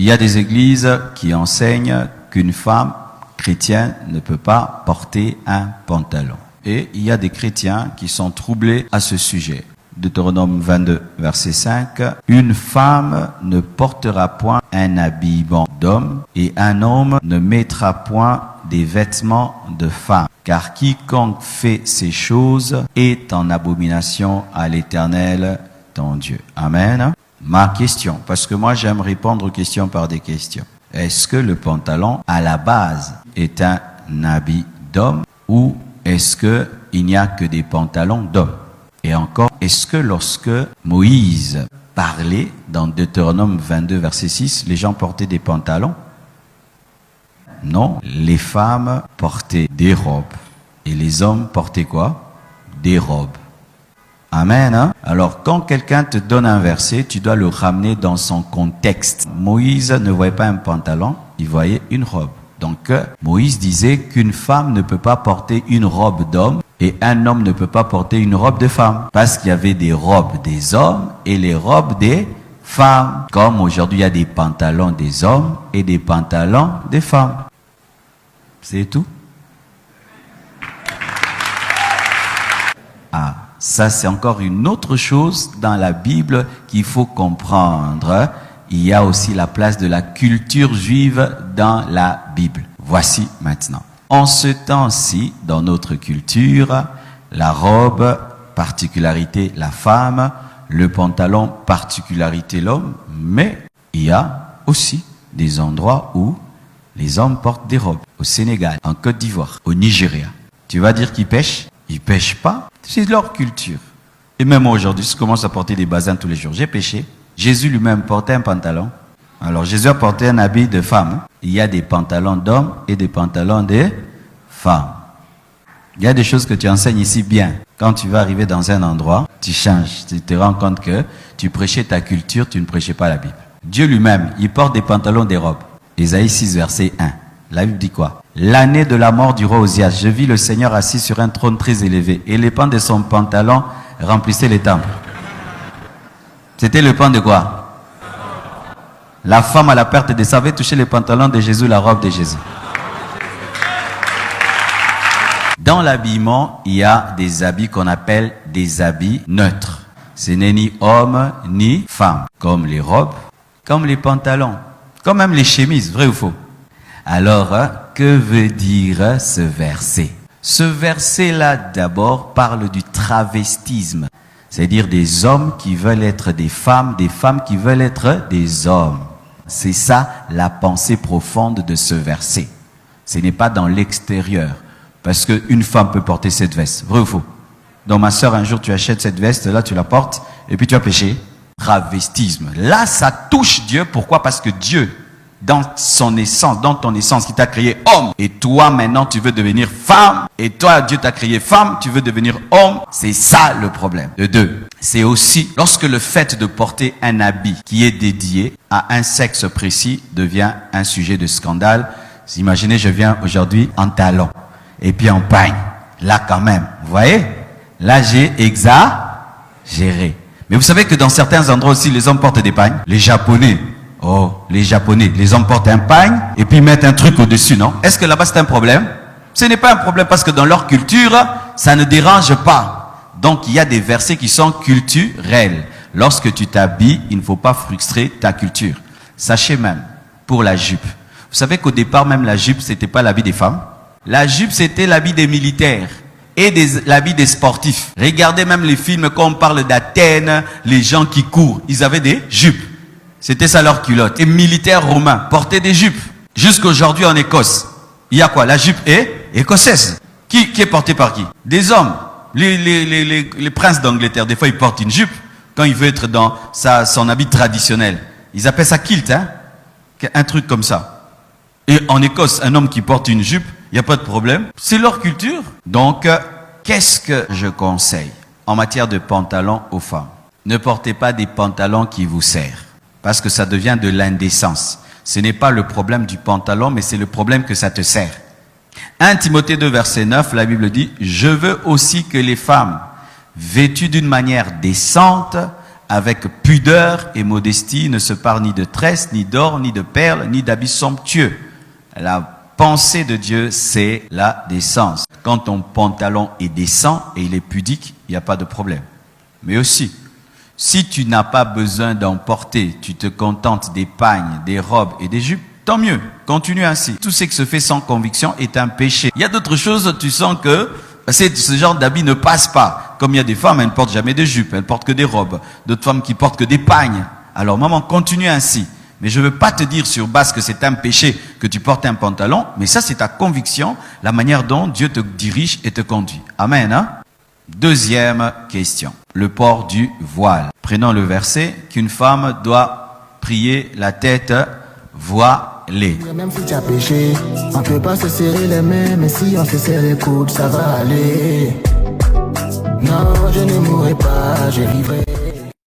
Il y a des églises qui enseignent qu'une femme chrétienne ne peut pas porter un pantalon. Et il y a des chrétiens qui sont troublés à ce sujet. Deutéronome 22, verset 5. Une femme ne portera point un habillement d'homme et un homme ne mettra point des vêtements de femme. Car quiconque fait ces choses est en abomination à l'Éternel, ton Dieu. Amen. Ma question, parce que moi j'aime répondre aux questions par des questions. Est-ce que le pantalon, à la base, est un habit d'homme ou est-ce qu'il n'y a que des pantalons d'hommes? Et encore, est-ce que lorsque Moïse parlait dans Deutéronome 22, verset 6, les gens portaient des pantalons? Non, les femmes portaient des robes. Et les hommes portaient quoi? Des robes. Amen. Hein? Alors, quand quelqu'un te donne un verset, tu dois le ramener dans son contexte. Moïse ne voyait pas un pantalon, il voyait une robe. Donc, Moïse disait qu'une femme ne peut pas porter une robe d'homme et un homme ne peut pas porter une robe de femme. Parce qu'il y avait des robes des hommes et les robes des femmes. Comme aujourd'hui, il y a des pantalons des hommes et des pantalons des femmes. C'est tout. Ah, ça c'est encore une autre chose dans la Bible qu'il faut comprendre. Il y a aussi la place de la culture juive dans la Bible. Voici maintenant. En ce temps-ci, dans notre culture, la robe, particularité la femme, le pantalon, particularité l'homme, mais il y a aussi des endroits où les hommes portent des robes. Au Sénégal, en Côte d'Ivoire, au Nigeria. Tu vas dire qu'ils pêchent? Ils pêchent pas. C'est leur culture. Et même aujourd'hui, je commence à porter des basins tous les jours. J'ai pêché. Jésus lui-même portait un pantalon. Alors Jésus a porté un habit de femme. Il y a des pantalons d'hommes et des pantalons de femmes. Il y a des choses que tu enseignes ici bien. Quand tu vas arriver dans un endroit, tu changes. Tu te rends compte que tu prêchais ta culture, tu ne prêchais pas la Bible. Dieu lui-même, il porte des pantalons, des robes. Ésaïe 6, verset 1. La Bible dit quoi? L'année de la mort du roi Osias, je vis le Seigneur assis sur un trône très élevé, et les pans de son pantalon remplissaient les temples. C'était le pan de quoi? La femme à la perte de sa avait touché les pantalons de Jésus, la robe de Jésus. Dans l'habillement, il y a des habits qu'on appelle des habits neutres. Ce n'est ni homme ni femme, comme les robes, comme les pantalons, comme même les chemises, vrai ou faux? Alors, que veut dire ce verset? Ce verset-là, d'abord, parle du travestisme. C'est-à-dire des hommes qui veulent être des femmes qui veulent être des hommes. C'est ça la pensée profonde de ce verset. Ce n'est pas dans l'extérieur. Parce qu'une femme peut porter cette veste. Vrai ou faux? Donc ma soeur, un jour tu achètes cette veste, là tu la portes, et puis tu as péché. Travestisme. Là, ça touche Dieu. Pourquoi? Parce que Dieu, dans son essence, dans ton essence, qui t'a créé homme, et toi maintenant tu veux devenir femme, et toi Dieu t'a créé femme, tu veux devenir homme, c'est ça le problème. De deux, c'est aussi lorsque le fait de porter un habit qui est dédié à un sexe précis devient un sujet de scandale. Imaginez, je viens aujourd'hui en talons, et puis en pagne, là quand même, vous voyez, là j'ai exagéré. Mais vous savez que dans certains endroits aussi, les hommes portent des pagnes. Les Japonais, les hommes portent un pagne et puis mettent un truc au-dessus, non? Est-ce que là-bas c'est un problème? Ce n'est pas un problème parce que dans leur culture, ça ne dérange pas. Donc il y a des versets qui sont culturels. Lorsque tu t'habilles, il ne faut pas frustrer ta culture. Sachez même, pour la jupe. Vous savez qu'au départ, même la jupe, c'était pas l'habit des femmes. La jupe, c'était l'habit des militaires et l'habit des sportifs. Regardez même les films quand on parle d'Athènes, les gens qui courent, ils avaient des jupes. C'était ça leur culotte. Les militaires romains portaient des jupes. Jusqu'aujourd'hui en Écosse, il y a quoi? La jupe est écossaise. Qui est portée par qui? Des hommes. Les princes d'Angleterre, des fois ils portent une jupe quand ils veulent être dans son habit traditionnel. Ils appellent ça kilt, hein? Un truc comme ça. Et en Écosse, un homme qui porte une jupe, il n'y a pas de problème. C'est leur culture. Donc, qu'est-ce que je conseille en matière de pantalons aux femmes? Ne portez pas des pantalons qui vous serrent. Parce que ça devient de l'indécence. Ce n'est pas le problème du pantalon, mais c'est le problème que ça te serre. 1 Timothée 2, verset 9, la Bible dit « Je veux aussi que les femmes, vêtues d'une manière décente, avec pudeur et modestie, ne se parle ni de tresses, ni d'or, ni de perles, ni d'habits somptueux. La pensée de Dieu, c'est la décence. Quand ton pantalon est décent et il est pudique, il n'y a pas de problème. Mais aussi, si tu n'as pas besoin d'en porter, tu te contentes des pagnes, des robes et des jupes, tant mieux, continue ainsi. Tout ce qui se fait sans conviction est un péché. Il y a d'autres choses, tu sens que ce genre d'habit ne passe pas. Comme il y a des femmes, elles ne portent jamais de jupes, elles portent que des robes. D'autres femmes qui portent que des pagnes. Alors maman, continue ainsi. Mais je ne veux pas te dire sur base que c'est un péché que tu portes un pantalon, mais ça c'est ta conviction, la manière dont Dieu te dirige et te conduit. Amen. Hein? Deuxième question, le port du voile. Prenons le verset qu'une femme doit prier la tête voilée. Même si tu as péché, on ne peut pas se serrer les mains, mais si on se serre les coudes, ça va aller. Non, je ne mourrai pas, je vivrai.